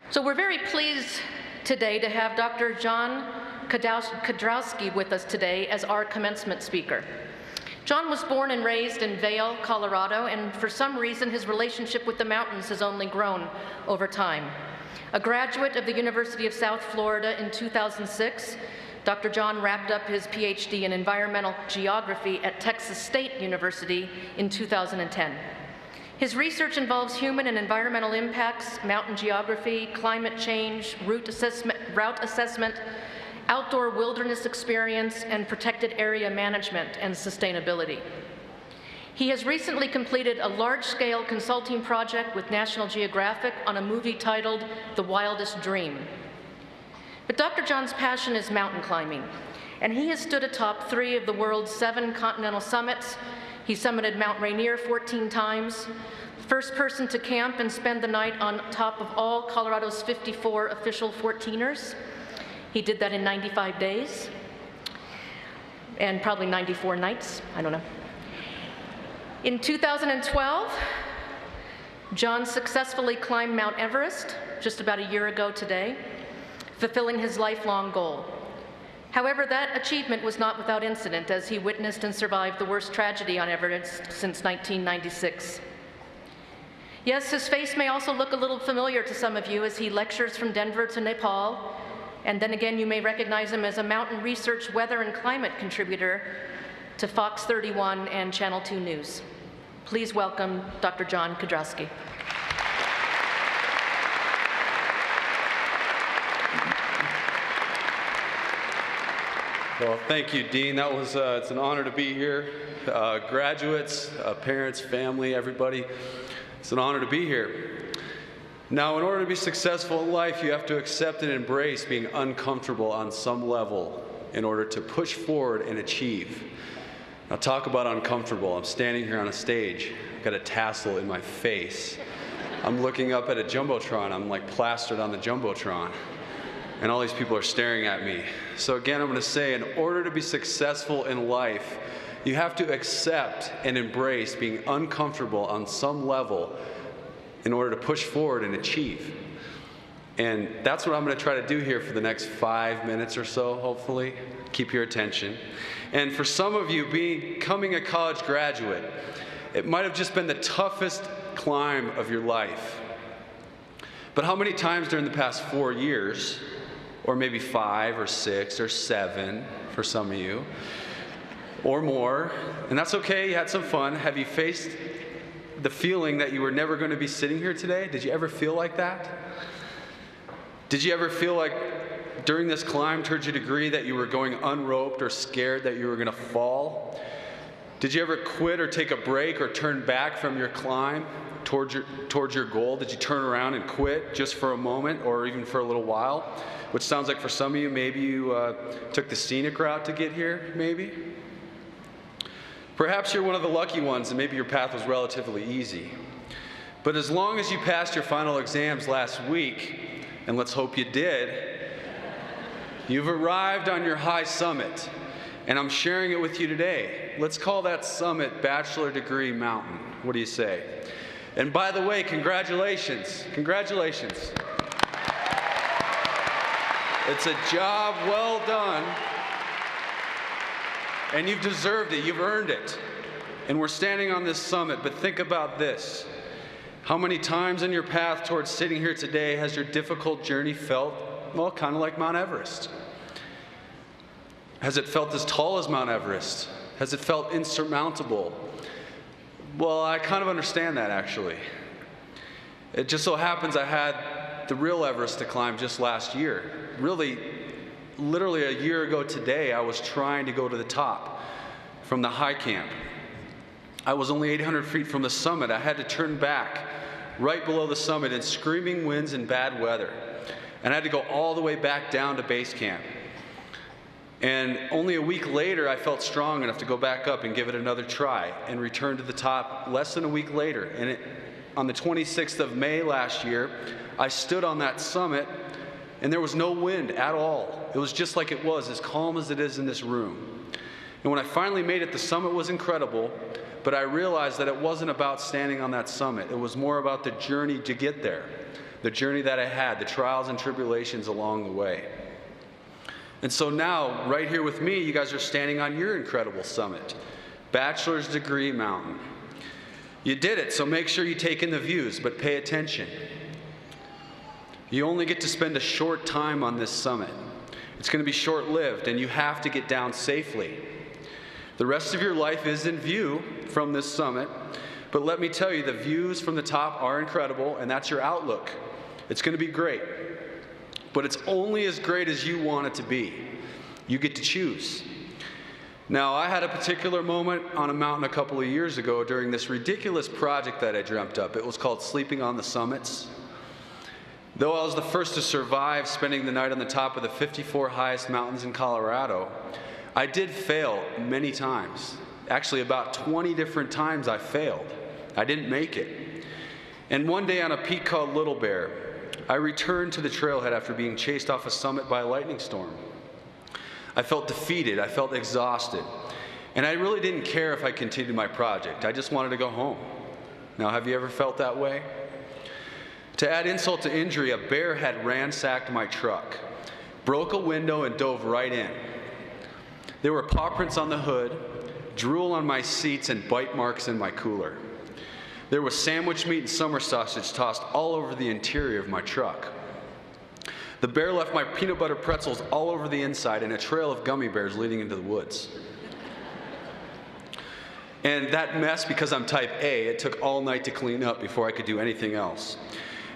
So we're very pleased today to have Dr. Jon Kedrowski with us today as our commencement speaker. Jon was born and raised in Vail, Colorado, and for some reason his relationship with the mountains has only grown over time. A graduate of the University of South Florida in 2006, Dr. Jon wrapped up his PhD in environmental geography at Texas State University in 2010. His research involves human and environmental impacts, mountain geography, climate change, route assessment, outdoor wilderness experience, and protected area management and sustainability. He has recently completed a large-scale consulting project with National Geographic on a movie titled The Wildest Dream. But Dr. Jon's passion is mountain climbing, and he has stood atop 3 of the world's 7 continental summits. He summited Mount Rainier 14 times, first person to camp and spend the night on top of all Colorado's 54 official 14ers. He did that in 95 days, and probably 94 nights, I don't know. In 2012, Jon successfully climbed Mount Everest, just about a year ago today, fulfilling his lifelong goal. However, that achievement was not without incident, as he witnessed and survived the worst tragedy on Everest since 1996. Yes, his face may also look a little familiar to some of you as he lectures from Denver to Nepal, and then again you may recognize him as a mountain research, weather, and climate contributor to Fox 31 and Channel 2 News. Please welcome Dr. Jon Kedrowski. Well, thank you, Dean. That was, it's an honor to be here. Graduates, parents, family, everybody, it's an honor to be here. Now, in order to be successful in life, you have to accept and embrace being uncomfortable on some level in order to push forward and achieve. Now, talk about uncomfortable. I'm standing here on a stage. I've got a tassel in my face. I'm looking up at a Jumbotron. I'm like plastered on the Jumbotron. And all these people are staring at me. So again, I'm going to say, in order to be successful in life, you have to accept and embrace being uncomfortable on some level in order to push forward and achieve. And that's what I'm going to try to do here for the next 5 minutes or so, hopefully. Keep your attention. And for some of you, becoming a college graduate, it might have just been the toughest climb of your life. But how many times during the past 4 years, or maybe 5 or 6 or 7 for some of you, or more, and that's okay, you had some fun. Have you faced the feeling that you were never going to be sitting here today? Did you ever feel like that? Did you ever feel like during this climb towards your degree that you were going unroped or scared that you were going to fall? Did you ever quit or take a break or turn back from your climb towards your goal? Did you turn around and quit just for a moment or even for a little while? Which sounds like for some of you, maybe you took the scenic route to get here, maybe. Perhaps you're one of the lucky ones and maybe your path was relatively easy. But as long as you passed your final exams last week, and let's hope you did, you've arrived on your high summit. And I'm sharing it with you today. Let's call that summit Bachelor Degree Mountain. What do you say? And by the way, congratulations. Congratulations. It's a job well done, and you've deserved it, you've earned it. And we're standing on this summit, but think about this. How many times in your path towards sitting here today has your difficult journey felt, well, kind of like Mount Everest? Has it felt as tall as Mount Everest? Has it felt insurmountable? Well, I kind of understand that, actually. It just so happens I had the real Everest to climb just last year. Really, literally a year ago today, I was trying to go to the top from the high camp. I was only 800 feet from the summit. I had to turn back right below the summit in screaming winds and bad weather. And I had to go all the way back down to base camp. And only a week later, I felt strong enough to go back up and give it another try and return to the top less than a week later. And on the 26th of May last year, I stood on that summit and there was no wind at all. It was just like it was, as calm as it is in this room. And when I finally made it, the summit was incredible, but I realized that it wasn't about standing on that summit. It was more about the journey to get there. the journey that I had, the trials and tribulations along the way. And so now, right here with me, you guys are standing on your incredible summit, bachelor's degree mountain. You did it, so make sure you take in the views, but pay attention. You only get to spend a short time on this summit. It's going to be short-lived, and you have to get down safely. The rest of your life is in view from this summit, but let me tell you, the views from the top are incredible, and that's your outlook. It's going to be great, but it's only as great as you want it to be. You get to choose. Now, I had a particular moment on a mountain a couple of years ago during this ridiculous project that I dreamt up. It was called Sleeping on the Summits. Though I was the first to survive spending the night on the top of the 54 highest mountains in Colorado, I did fail many times. Actually, about 20 different times I failed. I didn't make it. And one day on a peak called Little Bear, I returned to the trailhead after being chased off a summit by a lightning storm. I felt defeated, I felt exhausted, and I really didn't care if I continued my project. I just wanted to go home. Now, have you ever felt that way? To add insult to injury, a bear had ransacked my truck, broke a window and dove right in. There were paw prints on the hood, drool on my seats, and bite marks in my cooler. There was sandwich meat and summer sausage tossed all over the interior of my truck. The bear left my peanut butter pretzels all over the inside and a trail of gummy bears leading into the woods. And that mess, because I'm type A, it took all night to clean up before I could do anything else.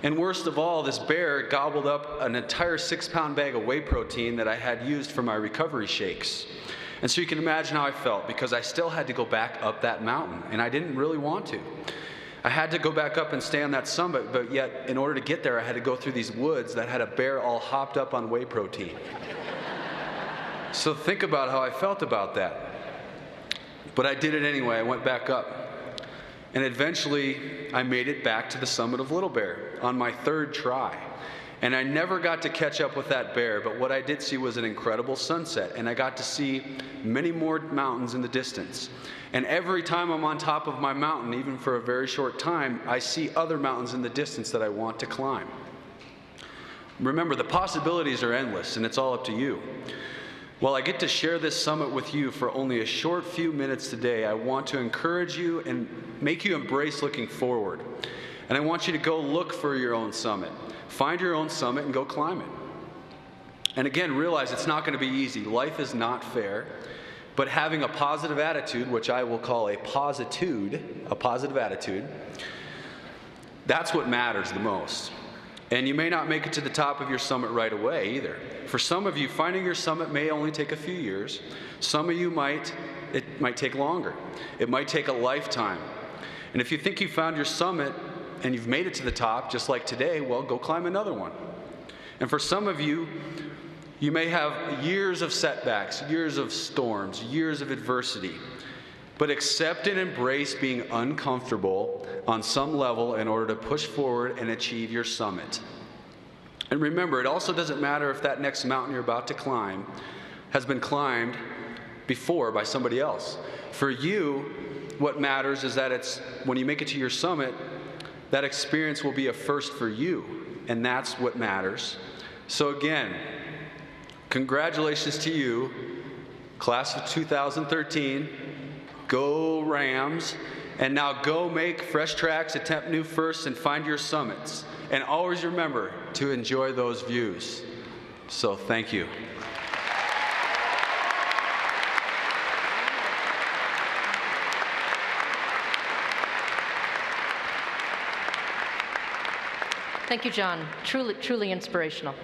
And worst of all, this bear gobbled up an entire 6-pound bag of whey protein that I had used for my recovery shakes. And so you can imagine how I felt, because I still had to go back up that mountain, and I didn't really want to. I had to go back up and stay on that summit, but yet in order to get there, I had to go through these woods that had a bear all hopped up on whey protein. So think about how I felt about that. But I did it anyway. I went back up. And eventually, I made it back to the summit of Little Bear on my 3rd try. And I never got to catch up with that bear, but what I did see was an incredible sunset, and I got to see many more mountains in the distance. And every time I'm on top of my mountain, even for a very short time, I see other mountains in the distance that I want to climb. Remember, the possibilities are endless, and it's all up to you. While I get to share this summit with you for only a short few minutes today, I want to encourage you and make you embrace looking forward. And I want you to go look for your own summit. Find your own summit and go climb it. And again, realize it's not going to be easy. Life is not fair. But having a positive attitude, which I will call a positive attitude, that's what matters the most. And you may not make it to the top of your summit right away either. For some of you, finding your summit may only take a few years. Some of you it might take longer. It might take a lifetime. And if you think you found your summit and you've made it to the top, just like today, well, go climb another one. And for some of you, you may have years of setbacks, years of storms, years of adversity. But accept and embrace being uncomfortable on some level in order to push forward and achieve your summit. And remember, it also doesn't matter if that next mountain you're about to climb has been climbed before by somebody else. For you, what matters is that it's when you make it to your summit, that experience will be a first for you, and that's what matters. So again, congratulations to you, class of 2013. Go Rams. And now go make fresh tracks, attempt new firsts, and find your summits. And always remember to enjoy those views. So thank you. Thank you, Jon. Truly, truly inspirational.